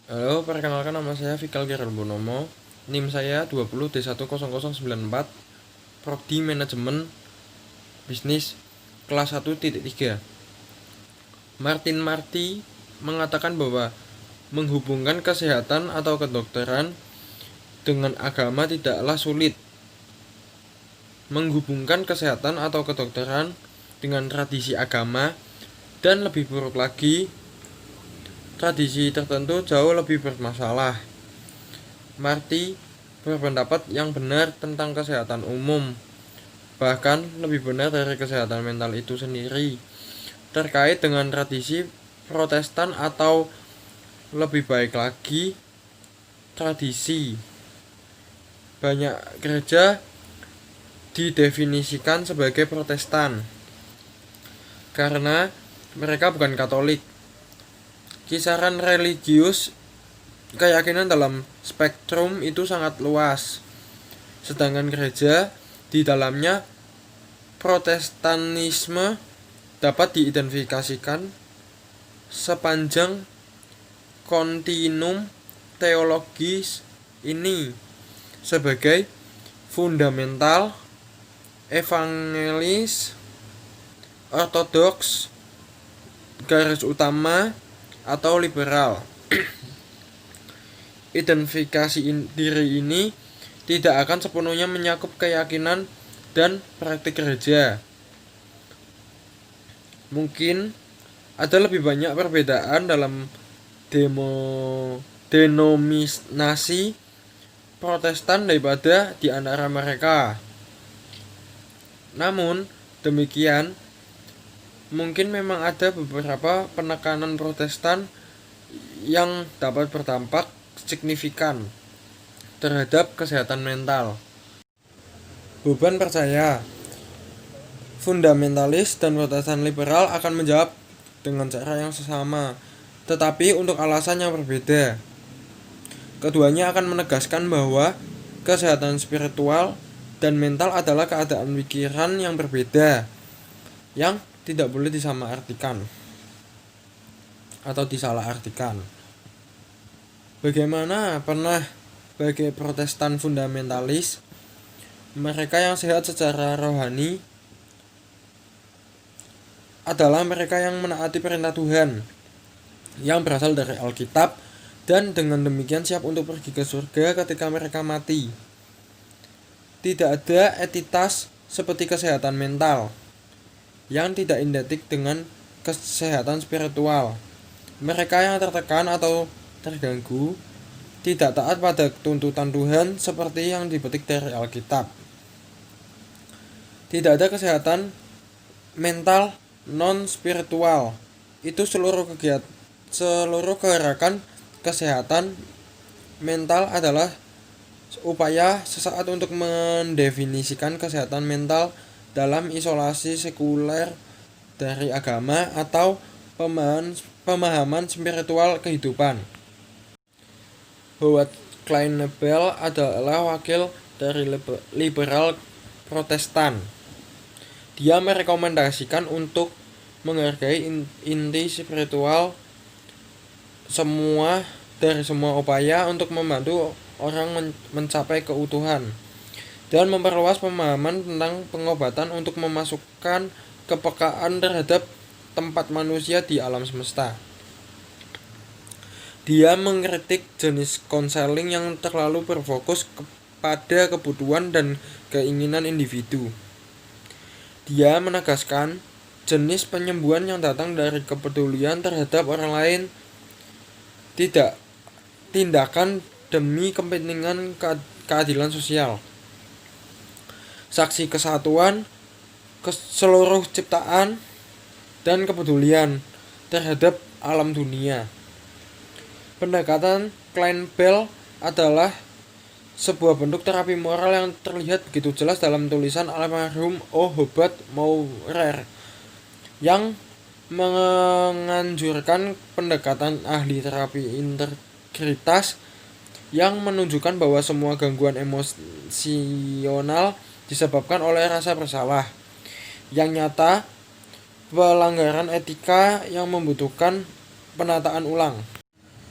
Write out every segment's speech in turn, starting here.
Halo, perkenalkan nama saya Fikal Gerald Bonomo. NIM saya 20D10094, Prodi Manajemen Bisnis kelas 1.3. Martin Marty mengatakan bahwa menghubungkan kesehatan atau kedokteran dengan agama tidaklah sulit. Menghubungkan kesehatan atau kedokteran dengan tradisi agama dan lebih buruk lagi, tradisi tertentu jauh lebih bermasalah. Marty berpendapat yang benar tentang kesehatan umum, bahkan lebih benar dari kesehatan mental itu sendiri, terkait dengan tradisi Protestan atau lebih baik lagi tradisi. Banyak gereja didefinisikan sebagai Protestan karena mereka bukan Katolik. Kisaran religius keyakinan dalam spektrum itu sangat luas, sedangkan gereja di dalamnya Protestanisme dapat diidentifikasikan sepanjang kontinum teologis ini sebagai fundamental, evangelis, ortodoks, garis utama, atau liberal. Identifikasi diri ini tidak akan sepenuhnya menyakup keyakinan dan praktik gereja. Mungkin ada lebih banyak perbedaan dalam denominasi Protestan daripada di antara mereka. Namun demikian, mungkin memang ada beberapa penekanan Protestan yang dapat berdampak signifikan terhadap kesehatan mental. Beban percaya, fundamentalis dan Protestan liberal akan menjawab dengan cara yang sama, tetapi untuk alasan yang berbeda. Keduanya akan menegaskan bahwa kesehatan spiritual dan mental adalah keadaan pikiran yang berbeda, yang tidak boleh disamaartikan atau disalahartikan. Bagaimana pernah bagi Protestan fundamentalis, mereka yang sehat secara rohani adalah mereka yang menaati perintah Tuhan yang berasal dari Alkitab dan dengan demikian siap untuk pergi ke surga ketika mereka mati. Tidak ada entitas seperti kesehatan mental yang tidak identik dengan kesehatan spiritual. Mereka yang tertekan atau terganggu tidak taat pada tuntutan Tuhan seperti yang dipetik dari Alkitab. Tidak ada kesehatan mental non-spiritual. Itu seluruh gerakan kesehatan mental adalah upaya sesaat untuk mendefinisikan kesehatan mental dalam isolasi sekuler dari agama atau pemahaman spiritual kehidupan. Howard Kleinebel adalah wakil dari liberal Protestan. Dia merekomendasikan untuk menghargai inti spiritual dari semua upaya untuk membantu orang mencapai keutuhan dan memperluas pemahaman tentang pengobatan untuk memasukkan kepekaan terhadap tempat manusia di alam semesta. Dia mengkritik jenis konseling yang terlalu berfokus pada kebutuhan dan keinginan individu. Dia menegaskan jenis penyembuhan yang datang dari kepedulian terhadap orang lain, tidak tindakan demi kepentingan keadilan sosial. Saksi kesatuan, seluruh ciptaan, dan kepedulian terhadap alam dunia. Pendekatan Kleinebel adalah sebuah bentuk terapi moral yang terlihat begitu jelas dalam tulisan almarhum O. Hobart Maurer yang menganjurkan pendekatan ahli terapi integritas yang menunjukkan bahwa semua gangguan emosional disebabkan oleh rasa bersalah yang nyata, pelanggaran etika yang membutuhkan penataan ulang.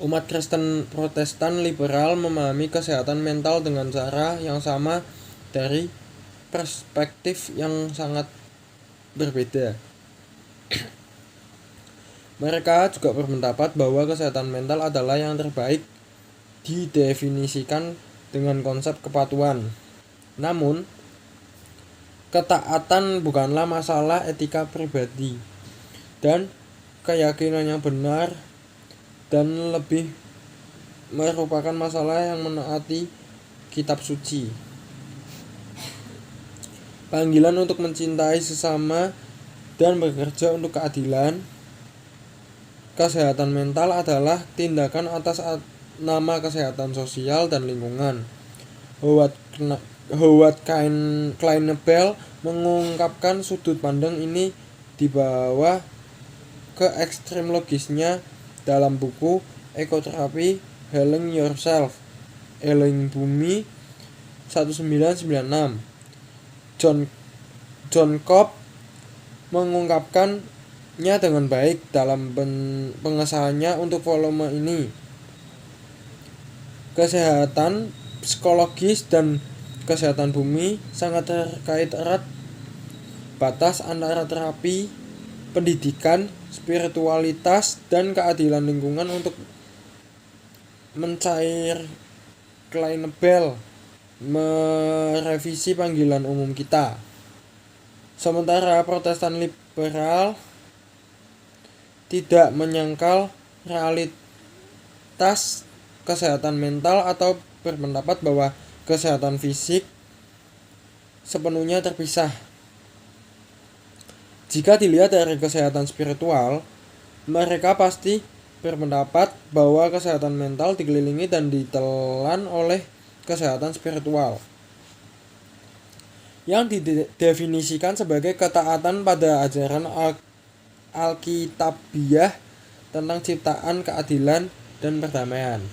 Umat Kristen Protestan liberal memahami kesehatan mental dengan cara yang sama dari perspektif yang sangat berbeda. Mereka juga berpendapat bahwa kesehatan mental adalah yang terbaik didefinisikan dengan konsep kepatuhan. Namun, ketaatan bukanlah masalah etika pribadi dan keyakinan yang benar dan lebih merupakan masalah yang menaati kitab suci. Panggilan untuk mencintai sesama dan bekerja untuk keadilan. Kesehatan mental adalah tindakan atas nama kesehatan sosial dan lingkungan. Howard Kleinebel mengungkapkan sudut pandang ini di bawah ke ekstrem logisnya dalam buku Ekoterapi Healing Yourself, Healing Bumi 1996. John Cobb mengungkapkannya dengan baik dalam pengesahannya untuk volume ini. Kesehatan psikologis dan kesehatan bumi sangat terkait erat. Batas antara terapi, pendidikan, spiritualitas, dan keadilan lingkungan untuk mencair. Kleinebel merevisi panggilan umum kita. Sementara Protestan liberal tidak menyangkal realitas kesehatan mental atau berpendapat bahwa kesehatan fisik sepenuhnya terpisah. Jika dilihat dari kesehatan spiritual, mereka pasti berpendapat bahwa kesehatan mental dikelilingi dan ditelan oleh kesehatan spiritual yang didefinisikan sebagai ketaatan pada ajaran Alkitabiah tentang ciptaan, keadilan, dan perdamaian.